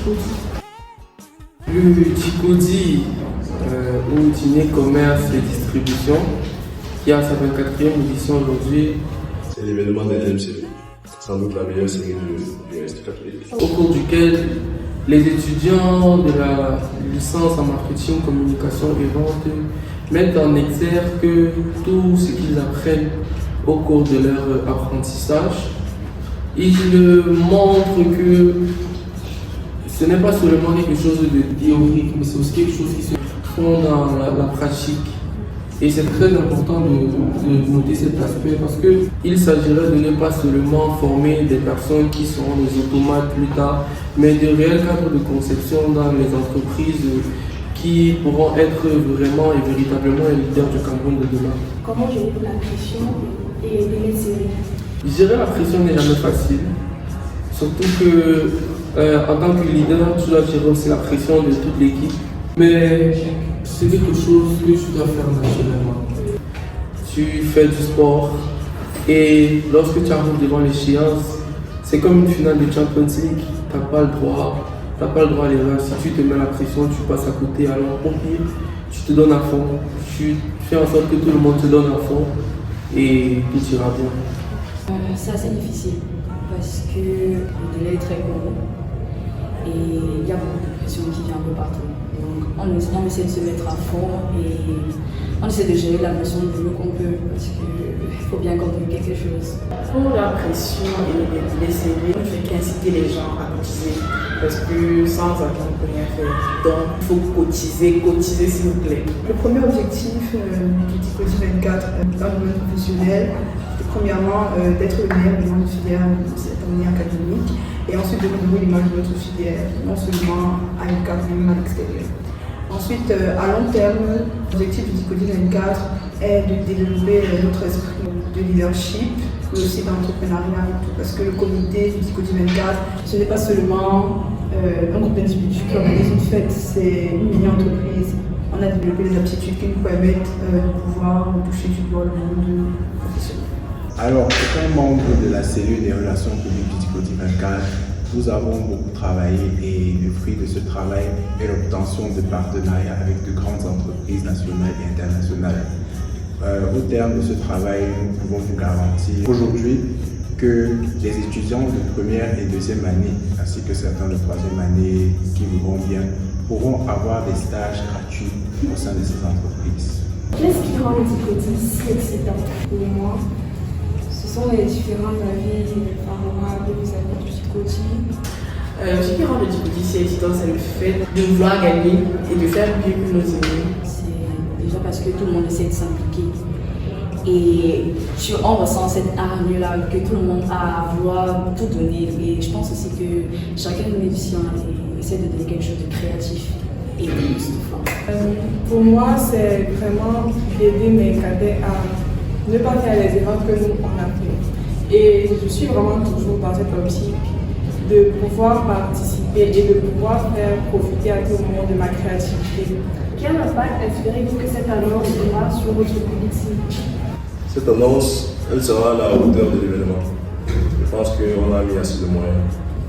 chose. Le Djikoudi, ou Dîner Commerce et Distribution, qui a sa 24e édition aujourd'hui. C'est l'événement de l'LMCV, sans doute la meilleure série de l'Université catholique. Au cours duquel les étudiants de la licence en marketing, communication et vente mettent en exergue tout ce qu'ils apprennent au cours de leur apprentissage. Ils montrent que ce n'est pas seulement quelque chose de théorique, mais c'est aussi quelque chose qui se fond dans la pratique. Et c'est très important de noter cet aspect parce qu'il s'agirait de ne pas seulement former des personnes qui seront des automates plus tard, mais de réels cadres de conception dans les entreprises qui pourront être vraiment et véritablement les leaders du Cameroun de demain. Comment gérer la pression et les séries? Gérer la pression n'est jamais facile, surtout que en tant que leader, tu dois gérer aussi la pression de toute l'équipe. Mais c'est quelque chose que tu dois faire naturellement. Tu fais du sport et lorsque tu arrives devant l'échéance, c'est comme une finale de Champions League. Tu n'as pas le droit à l'erreur. Si tu te mets la pression, tu passes à côté. Alors au pire, tu te donnes à fond. Tu fais en sorte que tout le monde te donne à fond et tout ira bien. C'est assez difficile parce que le délai est très court et il y a beaucoup de pression qui vient un peu partout. Donc on essaie de se mettre à fond et on essaie de gérer la pression du mieux qu'on peut parce qu'il faut bien contribuer quelque chose. Pour la pression et les séries, je fais qu'inciter les gens à cotiser parce que sans argent on ne peut rien faire. Donc il faut cotiser s'il vous plaît. Le premier objectif du Djikoudi 24 dans le domaine professionnel, c'est premièrement d'être le meilleur dans notre filière académique et ensuite de renouveler l'image de notre filière, non seulement à l'UQAM mais à l'extérieur. Ensuite, à long terme, l'objectif du Djikoudi 24 est de développer notre esprit de leadership, mais aussi d'entrepreneuriat et tout, parce que le comité du Djikoudi 24, ce n'est pas seulement un groupe d'individus qui organise une fête, c'est une mini-entreprise. On a développé des aptitudes qui nous permettent de pouvoir toucher du doigt le monde professionnel. Alors, comme membre de la cellule des relations publiques du Djikoudi 24, nous avons beaucoup travaillé et le fruit de ce travail est l'obtention de partenariats avec de grandes entreprises nationales et internationales. Au terme de ce travail, nous pouvons vous garantir aujourd'hui que les étudiants de première et deuxième année, ainsi que certains de troisième année qui vont bien, pourront avoir des stages gratuits au sein de ces entreprises. Qu'est-ce qui rend le Djikoudi si excitant pour moi? Ce sont les différents avis favorables vis-à-vis du Djikoudi. Ce qui rend le Djikoudi si excitant, c'est le fait de vouloir gagner et de faire mieux que nos ennemis. C'est déjà parce que tout le monde essaie de s'impliquer. Et on ressent cette hargne-là que tout le monde a à vouloir tout donner. Et je pense aussi que chacun de mes étudiants essaie de donner quelque chose de créatif et de époustouflant. Pour moi, c'est vraiment d'aider mes cadets à ne pas faire les erreurs que nous, on a fait. Et je suis vraiment toujours dans cette optique de pouvoir participer et de pouvoir faire profiter à tout le monde de ma créativité. Quel impact espérez-vous que cette annonce aura sur votre public cible? Cette annonce, elle sera à la hauteur de l'événement. Je pense qu'on a mis assez de moyens.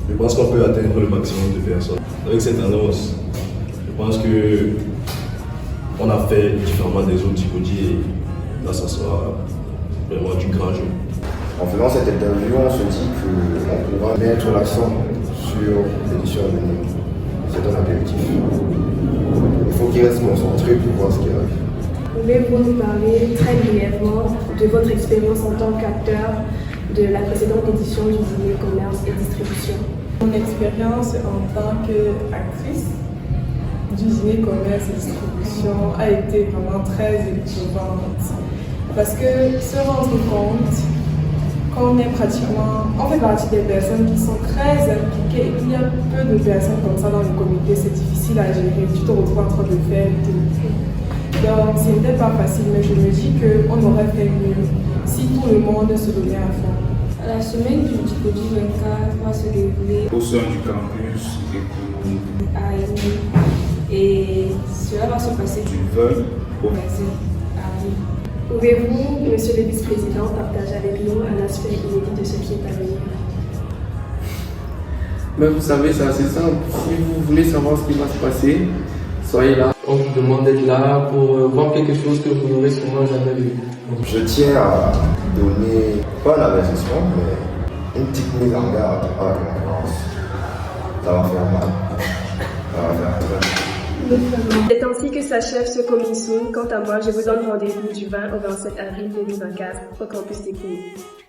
Je pense qu'on peut atteindre le maximum de personnes. Avec cette annonce, je pense qu'on a fait différemment des autres Djikoudi et là, ça sera vraiment du grand jeu. En faisant cette interview, on se dit qu'on pourra mettre l'accent sur l'édition à venir. C'est un impératif. Il faut qu'il reste concentré pour voir ce qui arrive. Pouvez-vous nous parler très brièvement de votre expérience en tant qu'acteur de la précédente édition du Dîner Commerce et Distribution? Mon expérience en tant qu'actrice du Dîner Commerce et Distribution a été vraiment très éprouvante. Parce que se rendre compte qu'on on fait partie des personnes qui sont très impliquées et qu'il y a peu de personnes comme ça dans le comité, c'est difficile à gérer. Tu te retrouves en train de faire tout. Donc c'était pas facile, mais je me dis qu'on aurait fait mieux si tout le monde se donnait à fond. La semaine du Djikoudi 24 va se dérouler au sein du campus à Lille. Et cela va se passer du 20 au Pouvez-vous, monsieur le vice-président, partager avec nous un aspect inédit de ce qui est à venir? Mais vous savez, c'est assez simple. Si vous voulez savoir ce qui va se passer, soyez là. On vous demande d'être là pour voir quelque chose que vous n'aurez sûrement jamais vu. Je tiens à donner, pas un avertissement, mais une petite mise en garde à la concurrence. Ça va faire mal. Ça va faire très mal. C'est ainsi que s'achève ce Coming Soon. Quant à moi, je vous donne rendez-vous du 20 au 27 avril 2024 au campus des Cours.